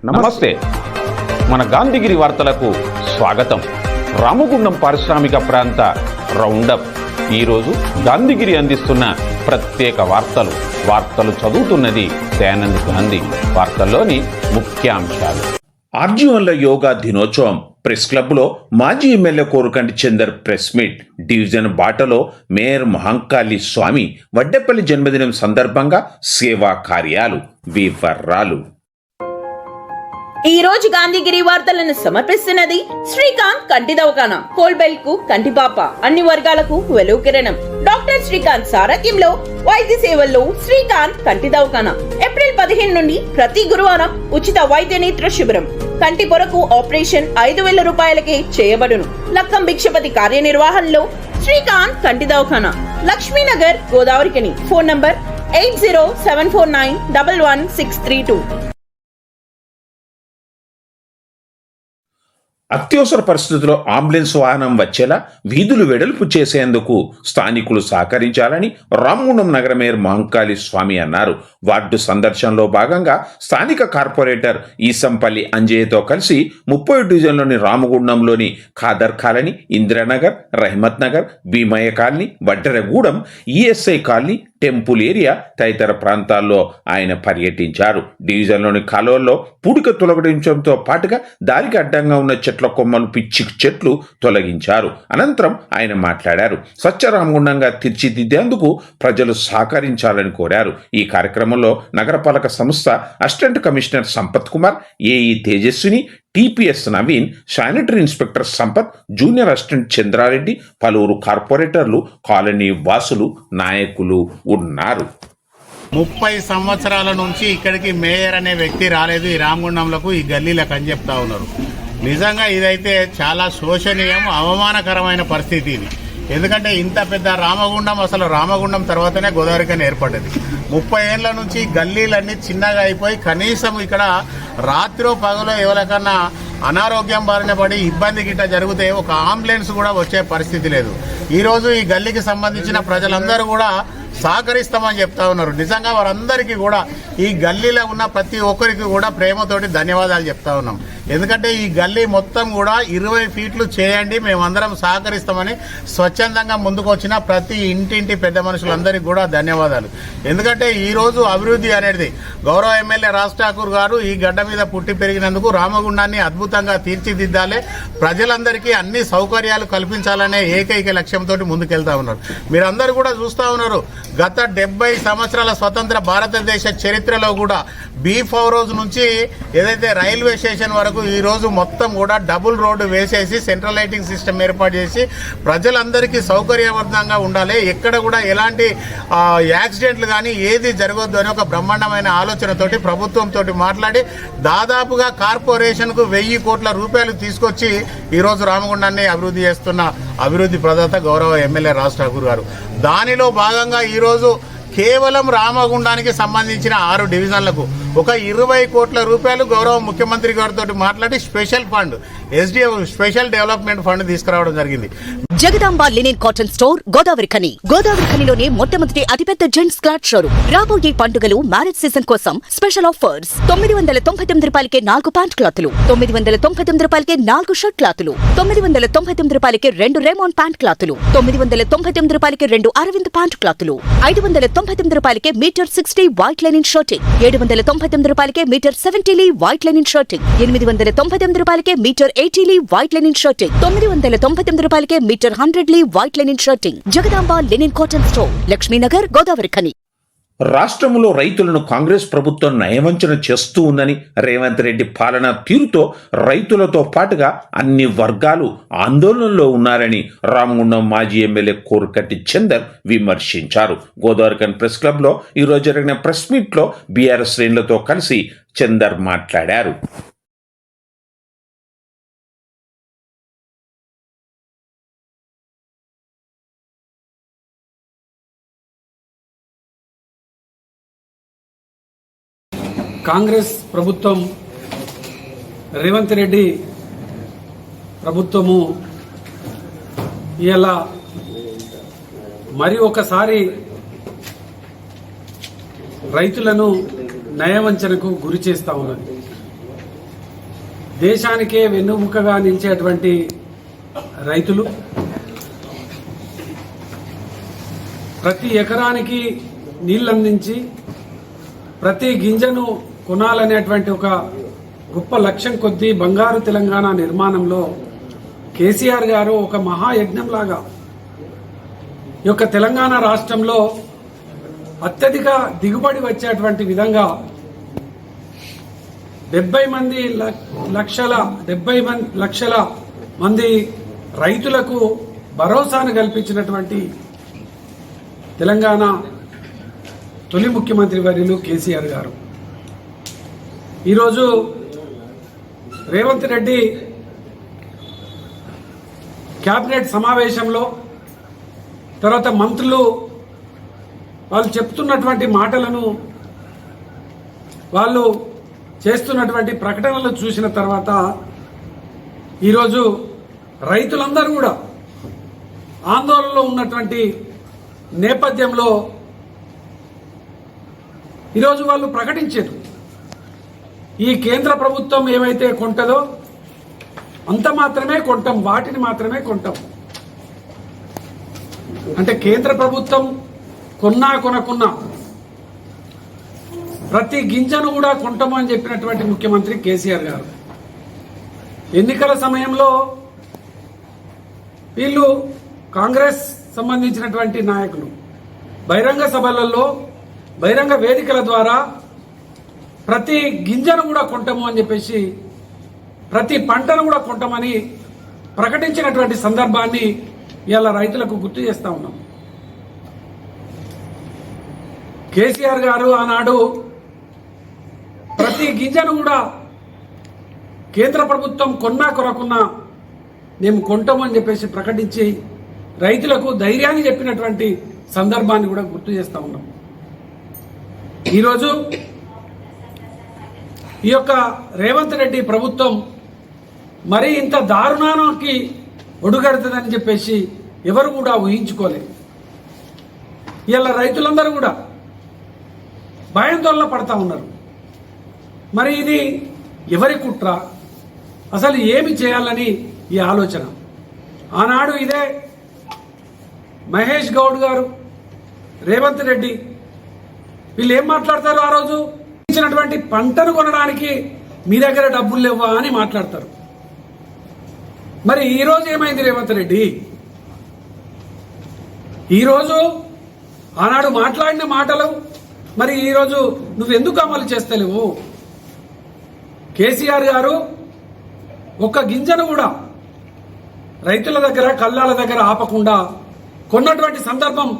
నమస్తే. మన గాంధీగిరి వార్తలకు స్వాగతం. రామగుండం పారిశ్రామిక ప్రాంత రౌండప్. ఈరోజు గాంధీగిరి అందిస్తున్న ప్రత్యేక వార్తలు చదువుతున్నది దయానంద్ గాంధీ. వార్తల్లోని ముఖ్యాంశాలు. ఆర్జీవన్ల యోగా దినోత్సవం. ప్రెస్ క్లబ్లో మాజీ MLA Korukanti Chandar press meet. Division బాటలో మేయర్ మహంకాళి స్వామి. వడ్డేపల్లి జన్మదినం సందర్భంగా సేవా కార్యాలు. వివరాలు. ఈ రోజు గాంధీగిరి వార్తలను సమర్పిస్తున్నది శ్రీకాంత్ కంటి దవాఖానా. కోల్బెల్ కు కంటిపాప, అన్ని వర్గాలకు వెలుగు కిరణం. డాక్టర్ శ్రీకాంత్ సారథ్యంలో వైద్య సేవల్లో శ్రీకాంత్ కంటి దవాఖానా. ఏప్రిల్ 15 నుండి ప్రతి గురువారం ఉచిత వైద్య నేత్ర శిబిరం. కంటి పొరకు ఆపరేషన్ 5,000 రూపాయలకే చేయబడును. లక్కం భిక్షపతి కార్యనిర్వహణలో శ్రీకాంత్ కంటి దవాఖానా, లక్ష్మీనగర్, గోదావరికని. Phone number 8074911632. అత్యవసర పరిస్థితుల్లో అంబులెన్స్ వాహనం వచ్చేలా వీధులు వెడల్పు చేసేందుకు స్థానికులు సహకరించాలని రామగుండం నగర మేయర్ మహంకాళి స్వామి అన్నారు. వార్డు సందర్శనలో భాగంగా స్థానిక కార్పొరేటర్ ఈసంపల్లి అంజయ్యతో కలిసి 30 డివిజన్లోని రామగుండంలోని Khader colony, Indiranagar, Rahmat Nagar, Bheemaiah colony, Vadderagudem, ESI colony, temple area తదితర ప్రాంతాల్లో ఆయన పర్యటించారు. డివిజన్లోని కాలువల్లో పూడిక తొలగించడంతో పాటుగా దారికి అడ్డంగా ఉన్న చెట్ల కొమ్మలు, పిచ్చి చెట్లు తొలగించారు. అనంతరం ఆయన మాట్లాడారు. స్వచ్ఛ రామగుండంగా తీర్చిదిద్దేందుకు ప్రజలు సహకరించాలని కోరారు. ఈ కార్యక్రమంలో నగరపాలక సంస్థ assistant commissioner Sampath Kumar, AE Tejaswini, TPS Naveen, sanitary inspector Sampath, junior assistant Chandra Reddy, పలువురు కార్పొరేటర్లు, కాలనీ వాసులు, నాయకులు ఉన్నారు. 30 సంవత్సరాల నుంచి ఇక్కడికి మేయర్ అనే వ్యక్తి రాలేదు ఈ రామగుండంలకు, ఈ గల్లీలకు అని చెప్తా ఉన్నారు. నిజంగా ఇదైతే చాలా శోచనీయం, అవమానకరమైన పరిస్థితి ఇది. ఎందుకంటే ఇంత పెద్ద రామగుండం, అసలు రామగుండం తర్వాతనే గోదావరికని ఏర్పడ్డది. 30 ఏళ్ల నుంచి గల్లీలన్నీ చిన్నగా అయిపోయి కనీసం ఇక్కడ రాత్రో పగలో ఎవరికన్నా అనారోగ్యం బారిన పడి ఇబ్బంది గిట్ట జరిగితే ఒక అంబులెన్స్ కూడా వచ్చే పరిస్థితి లేదు. ఈరోజు ఈ గల్లీకి సంబంధించిన ప్రజలందరూ కూడా సహకరిస్తామని చెప్తా ఉన్నారు. నిజంగా వారందరికీ కూడా, ఈ గల్లీలో ఉన్న ప్రతి ఒక్కరికి కూడా ప్రేమతోటి ధన్యవాదాలు చెప్తా ఉన్నాం. ఎందుకంటే ఈ గల్లీ మొత్తం కూడా 20 ఫీట్లు చేయండి, మేమందరం సహకరిస్తామని స్వచ్ఛందంగా ముందుకు వచ్చిన ప్రతి ఇంటింటి పెద్ద మనుషులందరికీ కూడా ధన్యవాదాలు. ఎందుకంటే ఈరోజు అభివృద్ధి అనేది గౌరవ ఎమ్మెల్యే రాజ్ ఠాకూర్ గారు ఈ గడ్డ మీద పుట్టి పెరిగినందుకు రామగుండాన్ని అద్భుతంగా తీర్చిదిద్దాలి, ప్రజలందరికీ అన్ని సౌకర్యాలు కల్పించాలనే ఏకైక లక్ష్యంతో ముందుకెళ్తా ఉన్నారు. మీరందరూ కూడా చూస్తూ ఉన్నారు. గత 70 సంవత్సరాల స్వతంత్ర భారతదేశ చరిత్రలో కూడా B4 రోజు నుంచి ఏదైతే రైల్వే స్టేషన్ వరకు ఈ రోజు మొత్తం కూడా డబుల్ రోడ్డు వేసేసి సెంట్రల్ లైటింగ్ సిస్టమ్ ఏర్పాటు చేసి ప్రజలందరికీ సౌకర్యవంతంగా ఉండాలి, ఎక్కడ కూడా ఎలాంటి యాక్సిడెంట్లు కానీ ఏది జరగొద్దు అని ఒక బ్రహ్మాండమైన ఆలోచనతోటి ప్రభుత్వంతో మాట్లాడి దాదాపుగా కార్పొరేషన్కు 1000 కోట్ల రూపాయలు తీసుకొచ్చి ఈరోజు రామగుండాన్ని అభివృద్ధి చేస్తున్న అభివృద్ధి ప్రదాత గౌరవ ఎమ్మెల్యే రాజ్ ఠాకూర్ గారు. దానిలో భాగంగా ఈరోజు కేవలం రామగుండానికి సంబంధించిన 6 డివిజన్లకు ఒక 20 కోట్ల రూపాయలు గౌరవ ముఖ్యమంత్రి గారితో మాట్లాడి special fund, SDF special development fund తీసుకురావడం జరిగింది. Jagadamba linen cotton store, Godavarikhani. గోదావరిఖనిలోనే మొట్టమొదటి అతిపెద్ద జెంట్స్ క్లాత్ షోరూమ్. రాబోయే పండుగలు, మ్యారేజ్ సీజన్ కోసం స్పెషల్ ఆఫర్స్. 999 రూపాయలకే 4 ప్యాంట్ క్లాతులు, 999 రూపాయలకే 4 షర్ట్ క్లాతులు, 999 రూపాయలకే 2 రేమాన్ ప్యాంట్ క్లాతులు, 999 రూపాయలకే 2 అరవింద్ ప్యాంట్ క్లాతులు, 599 రూపాయలకే మీటర్ 60 వైట్ లైనింగ్ షర్టింగ్, 799 రూపాయలకే metre 70 Lee white lining shirting, 899 రూపాయలకే metre 80 Lee white lining shirting, 999 రూపాయలకే metre 100 Lee white lining shirting. Jagadamba linen cotton store, Lakshminagar, Godavarikhani. రాష్ట్రంలో రైతులను కాంగ్రెస్ ప్రభుత్వం నయవంచన చేస్తూ ఉందని, రేవంత్ రెడ్డి పాలనా తీరుతో రైతులతో పాటుగా అన్ని వర్గాలు ఆందోళనలో ఉన్నారని రామగుండం మాజీ ఎమ్మెల్యే కోరుకంటి చందర్ విమర్శించారు. గోదావరిఖని ప్రెస్ క్లబ్లో ఈరోజు జరిగిన ప్రెస్ మీట్లో బీఆర్ఎస్ శ్రేణులతో కలిసి చందర్ మాట్లాడారు. కాంగ్రెస్ ప్రభుత్వం, రేవంత్ రెడ్డి ప్రభుత్వము ఇలా మరి ఒకసారి రైతులను నయవంచనకు గురి చేస్తా ఉన్నది. దేశానికే వెన్నుముకగా నిలిచేటువంటి రైతులు ప్రతి ఎకరానికి నీళ్లందించి ప్రతి గింజను కొనాలనేటువంటి ఒక గొప్ప లక్ష్యం కొద్దీ బంగారు తెలంగాణ నిర్మాణంలో కేసీఆర్ గారు ఒక మహాయజ్ఞంలాగా ఈ యొక్క తెలంగాణ రాష్ట్రంలో అత్యధిక దిగుబడి వచ్చేటువంటి విధంగా 70 లక్షల మంది రైతులకు భరోసాను కల్పించినటువంటి తెలంగాణ తొలి ముఖ్యమంత్రి వర్యులు కేసీఆర్ గారు ఈరోజు రేవంత్ రెడ్డి కేబినెట్ సమావేశంలో తర్వాత మంత్రులు వాళ్ళు చెప్తున్నటువంటి మాటలను వాళ్ళు చేస్తున్నటువంటి ప్రకటనలు చూసిన తర్వాత ఈరోజు రైతులందరూ కూడా ఆందోళనలో ఉన్నటువంటి నేపథ్యంలో ఈరోజు వాళ్ళు ప్రకటించారు ఈ కేంద్ర ప్రభుత్వం ఏమైతే కొంటదో అంత మాత్రమే కొంటాం, వాటిని మాత్రమే కొంటాం. అంటే కేంద్ర ప్రభుత్వం కొనకున్నా ప్రతి గింజను కూడా కొంటాము అని చెప్పినటువంటి ముఖ్యమంత్రి కేసీఆర్ గారు ఎన్నికల సమయంలో వీళ్ళు కాంగ్రెస్ సంబంధించినటువంటి నాయకులు బహిరంగ సభలలో బహిరంగ వేదికల ద్వారా ప్రతి గింజను కూడా కొంటాము అని చెప్పేసి ప్రతి పంటను కూడా కొంటామని ప్రకటించినటువంటి సందర్భాన్ని ఇలా రైతులకు గుర్తు చేస్తా ఉన్నాం. కేసీఆర్ గారు ఆనాడు ప్రతి గింజను కూడా కేంద్ర ప్రభుత్వం కొనకున్నా మేము కొంటామని చెప్పేసి ప్రకటించి రైతులకు ధైర్యాన్ని చెప్పినటువంటి సందర్భాన్ని కూడా గుర్తు చేస్తా ఉన్నాం. ఈరోజు ఈ యొక్క రేవంత్ రెడ్డి ప్రభుత్వం మరీ ఇంత దారుణానికి ఒడుగడుతుందని చెప్పేసి ఎవరు కూడా ఊహించుకోలేదు. ఇలా రైతులందరూ కూడా భయాందోళన పడతా ఉన్నారు. మరి ఇది ఎవరి కుట్ర, అసలు ఏమి చేయాలని ఈ ఆలోచన. ఆనాడు ఇదే మహేష్ గౌడ్ గారు, రేవంత్ రెడ్డి వీళ్ళు ఏం మాట్లాడతారు, ఆ రోజు ఇచ్చినటువంటి పంటను కొనడానికి మీ దగ్గర డబ్బులు లేవా అని మాట్లాడతారు. మరి ఈ రోజు ఏమైంది రేవంత్ రెడ్డి? ఈరోజు ఆనాడు మాట్లాడిన మాటలు మరి ఈరోజు నువ్వెందుకు అమలు చేస్తలేవు? కేసీఆర్ గారు ఒక్క గింజను కూడా రైతుల దగ్గర కల్లాల దగ్గర ఆపకుండా కొన్నటువంటి సందర్భం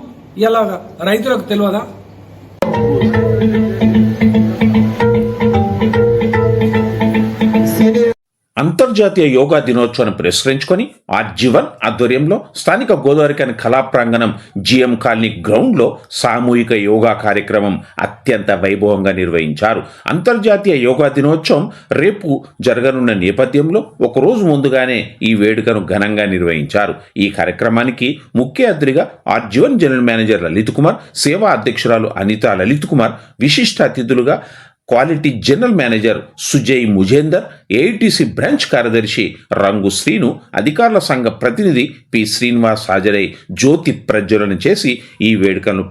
ఇలా రైతులకు తెలియదా? అంతర్జాతీయ యోగా దినోత్సవాన్ని పురస్కరించుకొని ఆర్జీవన్ ఆధ్వర్యంలో స్థానిక గోదావరిఖని కళా ప్రాంగణం జిఎం కాలనీ గ్రౌండ్లో సామూహిక యోగా కార్యక్రమం అత్యంత వైభవంగా నిర్వహించారు. అంతర్జాతీయ యోగా దినోత్సవం రేపు జరగనున్న నేపథ్యంలో ఒకరోజు ముందుగానే ఈ వేడుకను ఘనంగా నిర్వహించారు. ఈ కార్యక్రమానికి ముఖ్య అతిథిగా RG one general manager Lalit Kumar, Seva అధ్యక్షురాలు అనితా లలిత్ కుమార్, విశిష్ట అతిథులుగా quality general manager Sujay Mujender, AITC branch కార్యదర్శి రంగు శ్రీను, అధికారుల సంఘ ప్రతినిధి పి శ్రీనివాస్ హాజరై జ్యోతి ప్రజ్వలన చేసి ఈ వేడుకను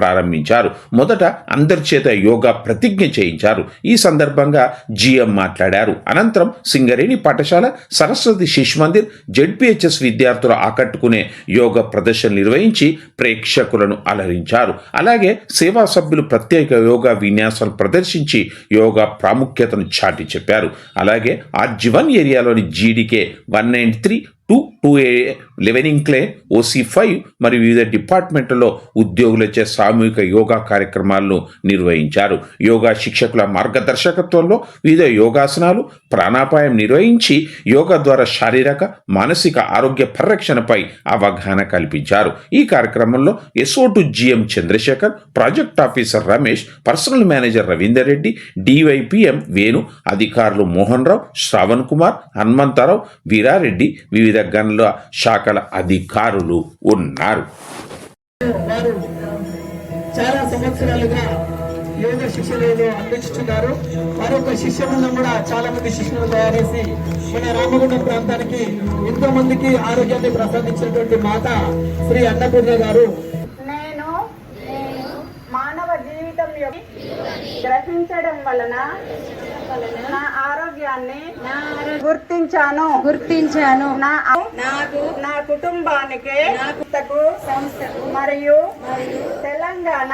ప్రారంభించారు. మొదట అందరి చేత యోగా ప్రతిజ్ఞ చేయించారు. ఈ సందర్భంగా జిఎం మాట్లాడారు. అనంతరం సింగరేణి పాఠశాల, సరస్వతి శిశు మందిర్, జెడ్పీహెచ్ఎస్ విద్యార్థులు ఆకట్టుకునే యోగా ప్రదర్శన నిర్వహించి ప్రేక్షకులను అలరించారు. అలాగే సేవా సభ్యులు ప్రత్యేక యోగా విన్యాసాలు ప్రదర్శించి యోగా ప్రాముఖ్యతను చాటి చెప్పారు. అలాగే ఆర్జీవన్ ఏరియాలోని జీడీకే 193 2A లెవెనింగ్ క్లే OC5 మరియు వివిధ డిపార్ట్మెంట్లలో ఉద్యోగులచే సామూహిక యోగా కార్యక్రమాలను నిర్వహించారు. యోగా శిక్షకుల మార్గదర్శకత్వంలో వివిధ యోగాసనాలు, ప్రాణాపాయం నిర్వహించి యోగా ద్వారా శారీరక, మానసిక ఆరోగ్య పరిరక్షణపై అవగాహన కల్పించారు. ఈ కార్యక్రమంలో SO2 GM Chandrasekhar, project officer Ramesh, personnel manager Ravinder Reddy, DYPM Venu, అధికారులు మోహన్ రావు, శ్రావణ్ కుమార్, హనుమంతరావు, వీరారెడ్డి, వివిధ గనుల శాఖల అధికారులు ఉన్నారు. వారు చాలా సంవత్సరాలుగా యోగ శిక్షణ అందించుతున్నారు. మరొక శిష్య బృందం కూడా చాలా మంది శిష్యులను తయారు చేసి మన రామగుండం ప్రాంతానికి ఎంతో మందికి ఆరోగ్యాన్ని ప్రసాదించినటువంటి మాత శ్రీ అన్నపూర్ణ గారు. నేను మానవ జీవితం గ్రహించడం వలన నా ఆరోగ్యాన్ని గుర్తించాను నా కుటుంబానికి సంస్థకు మరియు తెలంగాణ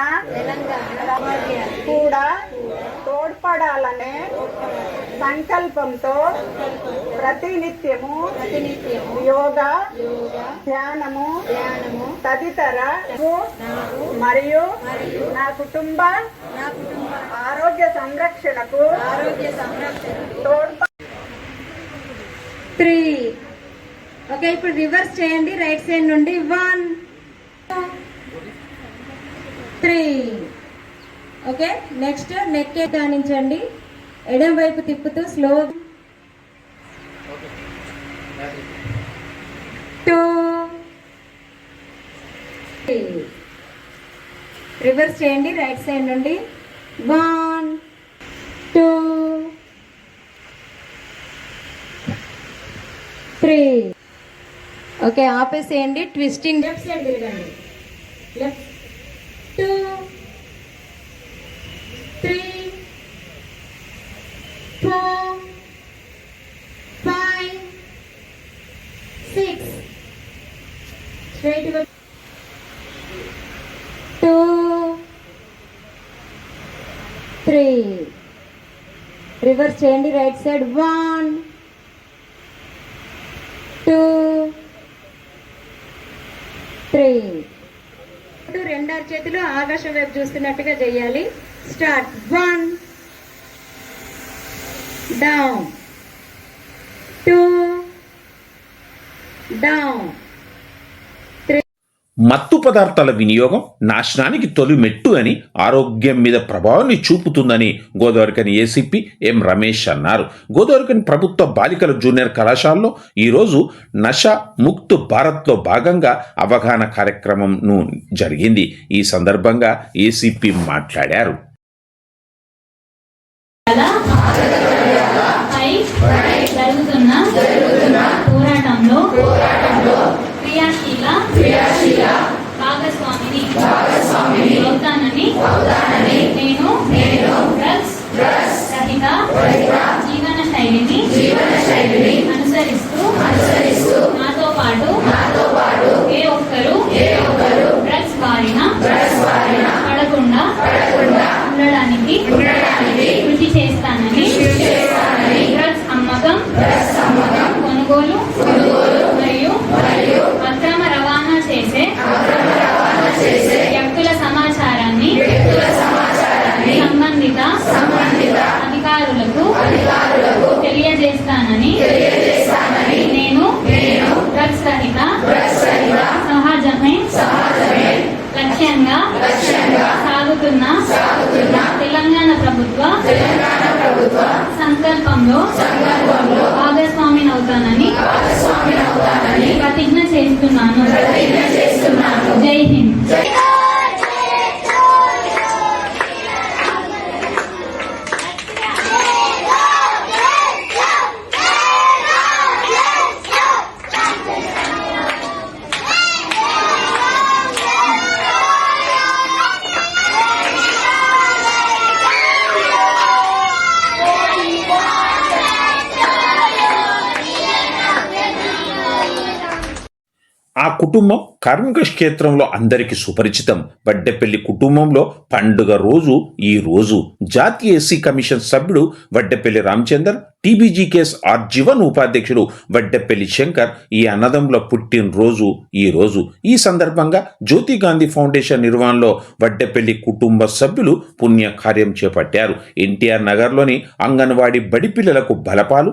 కూడా తోడ్పడాలనే సంకల్పంతో ప్రతినిత్యము యోగా ధ్యానము తదితర మరియు నా కుటుంబ ఆరోగ్య సంరక్షణకు తోడ్ప 3. ఓకే, ఇప్పుడు రివర్స్ చేయండి రైట్ సైడ్ నుండి 1 2 3. ఓకే, నెక్స్ట్ నెక్ కానించండి, ఎడమ వైపు తిప్పుతూ స్లో 2 3. రివర్స్ చేయండి రైట్ సైడ్ నుండి 1 2 3. ఓకే, ఆపేసేయండి. ట్విస్టింగ్ లెఫ్ట్ సైడ్ తిరగండి. లెఫ్ట్ 2 3 4 5 6. స్ట్రైట్ గా 2 3. రివర్స్ చేయండి రైట్ సైడ్ 1 2 3. రెండు చేతులు ఆకాశం వైపు చూస్తున్నట్టుగా చేయాలి. Start 1 down 2 down. మత్తు పదార్థాల వినియోగం నాశనానికి తొలి మెట్టు అని, ఆరోగ్యం మీద ప్రభావాన్ని చూపుతుందని గోదావరిఖని ఏసీపీ ఎం రమేష్ అన్నారు. గోదావరిఖని ప్రభుత్వ బాలికల జూనియర్ కళాశాలలో ఈరోజు నషా ముక్త్ భారత్లో భాగంగా అవగాహన కార్యక్రమం జరిగింది. ఈ సందర్భంగా ఏసీపీ మాట్లాడారు. జరుగుతున్న పోరాటంలో క్రియాశీల భాగస్వామిని అవుతానని నేను డ్రగ్స్ రహిత జీవన శైలిని అనుసరిస్తూ నాతో పాటు ఏ ఒక్కరు డ్రగ్స్ బారిన పడకుండా ఉండడానికి కృషి చేస్తానని డ్రగ్స్ అమ్మకం కొనుగోలు మరియు అక్రమ రవాణా చేసే వ్యక్తుల సమాచారాన్ని సంబంధిత అధికారులకు తెలియజేస్తానని నేను డ్రగ్స్ రహిత సహజమే లక్ష్యంగా సాగుతున్న తెలంగాణ ప్రభుత్వ సంకల్పంలో భాగస్వామినవుతానని ప్రతిజ్ఞ చేస్తున్నాను. జై హింద్. ఆ కుటుంబం కార్మిక క్షేత్రంలో అందరికీ సుపరిచితం. వడ్డెపల్లి కుటుంబంలో పండుగ రోజు ఈ రోజు జాతీయ ఎస్సీ కమిషన్ సభ్యుడు వడ్డెపల్లి రామచందర్, టీబీజీకేఎస్ ఆర్జీవన్ ఉపాధ్యక్షుడు వడ్డెపల్లి శంకర్ ఈ అన్నదమ్ముల పుట్టినరోజు ఈ రోజు. ఈ సందర్భంగా జ్యోతి గాంధీ ఫౌండేషన్ నిర్వహణలో వడ్డెపల్లి కుటుంబ సభ్యులు పుణ్యకార్యం చేపట్టారు. ఎన్టీఆర్ నగర్లోని అంగన్వాడీ బడి పిల్లలకు బలపాలు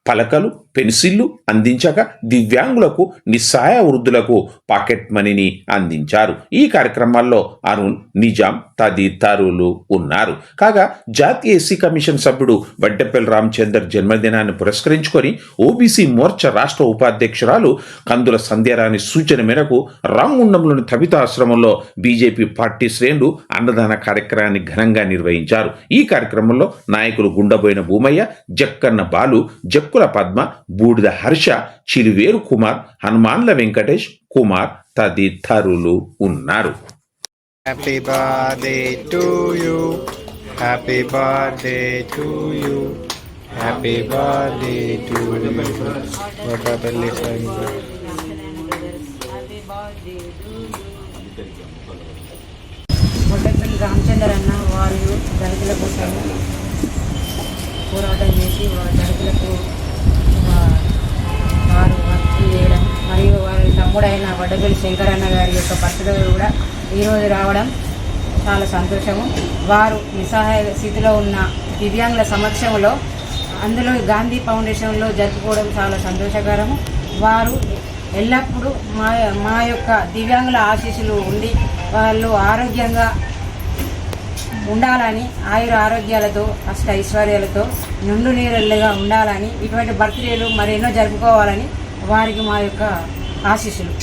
పలకలు, పెన్సిళ్లు అందించగా దివ్యాంగులకు, నిస్సహాయ వృద్ధులకు పాకెట్ మనీని అందించారు. ఈ కార్యక్రమాల్లో అరుణ్, నిజాం తదితరులు ఉన్నారు. కాగా జాతీయ ఎస్సీ కమిషన్ సభ్యుడు వడ్డెపల్లి రామచందర్ జన్మదినాన్ని పురస్కరించుకొని ఓబీసీ మోర్చా రాష్ట్ర ఉపాధ్యక్షురాలు కందుల సంధ్యారాణి సూచన మేరకు రామగుండంలోని తబితా ఆశ్రమంలో బీజేపీ పార్టీ శ్రేణులు అన్నదాన కార్యక్రమాన్ని ఘనంగా నిర్వహించారు. ఈ కార్యక్రమంలో నాయకులు గుండబోయిన భూమయ్య, జక్కన్న బాలు, జక్కుల పద్మ, బూడిద హర్ష, చిరువేరు కుమార్, హనుమాన్ల వెంకటేష్ కుమార్ తదితరులు ఉన్నారు. Happy birthday to you. Happy birthday to you. Happy birthday to you. Vadappalli Swami. Vaddepalli Ramachandar అన్న వారు దళితుల కోసం పోరాటం చేసి దళితులకు వారు వర్క్ చేయడం మరియు వారి తమ్ముడైన వడ్డేపల్లి శంకరన్న గారి యొక్క బర్త్డే కూడా ఈరోజు రావడం చాలా సంతోషము. వారు నిస్సహాయ స్థితిలో ఉన్న దివ్యాంగుల సమక్షంలో అందులో గాంధీ ఫౌండేషన్లో జరుపుకోవడం చాలా సంతోషకరము. వారు ఎల్లప్పుడూ మా యొక్క దివ్యాంగుల ఆశీస్సులు ఉండి వాళ్ళు ఆరోగ్యంగా ఉండాలని, ఆరోగ్యాలతో అష్ట ఐశ్వర్యాలతో నిండు నీరులుగా ఉండాలని, ఇటువంటి బర్త్డేలు మరెన్నో జరుపుకోవాలని వారికి మా యొక్క ఆశీస్సులు.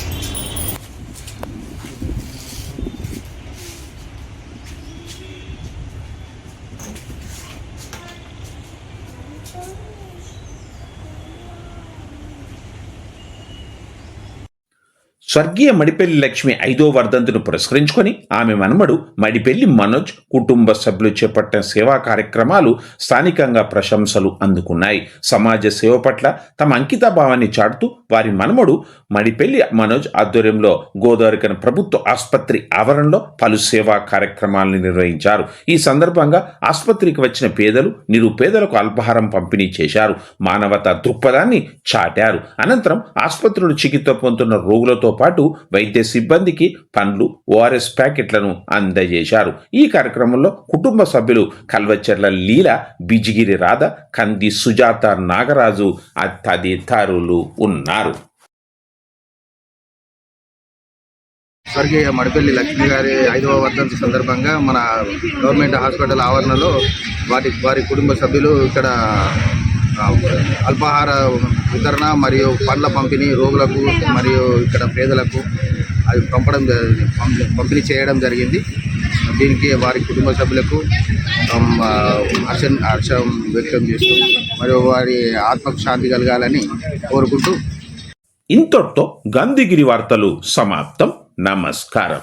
స్వర్గీయ మడిపెల్లి లక్ష్మి 5వ వర్ధంతిని పురస్కరించుకొని ఆమె మనమడు మడిపెల్లి మనోజ్ కుటుంబ సభ్యులు చేపట్టిన సేవా కార్యక్రమాలు స్థానికంగా ప్రశంసలు అందుకున్నాయి. సమాజ సేవ పట్ల తమ అంకిత భావాన్ని చాటుతూ వారి మనమడు మడిపెల్లి మనోజ్ ఆధ్వర్యంలో గోదావరికని ప్రభుత్వ ఆసుపత్రి ఆవరణలో పలు సేవా కార్యక్రమాలను నిర్వహించారు. ఈ సందర్భంగా ఆసుపత్రికి వచ్చిన పేదలు, నిరుపేదలకు అల్పాహారం పంపిణీ చేశారు. మానవతా దృక్పథాన్ని చాటారు. అనంతరం ఆసుపత్రిలో చికిత్స పొందుతున్న రోగులతో పాటు వైద్య సిబ్బందికి పండ్లు, ఓఆర్ఎస్ ప్యాకెట్లను అందజేశారు. ఈ కార్యక్రమంలో కుటుంబ సభ్యులు కల్వచెర్ల లీల, బిజిగిరి రాధ, కంది సుజాత, నాగరాజు తదితరులు ఉన్నారు. స్వర్గీయ మడిపెల్లి లక్ష్మి గారి 5వ వర్ధంతి సందర్భంగా మన గవర్నమెంట్ హాస్పిటల్ ఆవరణలో వారి కుటుంబ సభ్యులు ఇక్కడ అల్పాహార వితరణ మరియు పండ్ల పంపిణీ రోగులకు మరియు ఇక్కడ పేదలకు అది పంపిణీ చేయడం జరిగింది. దీనికి వారి కుటుంబ సభ్యులకు హర్షం వ్యక్తం చేస్తూ మరియు వారి ఆత్మకు శాంతి కలగాలని కోరుకుంటూ ఇంతటితో గాంధీగిరి వార్తలు సమాప్తం. నమస్కారం.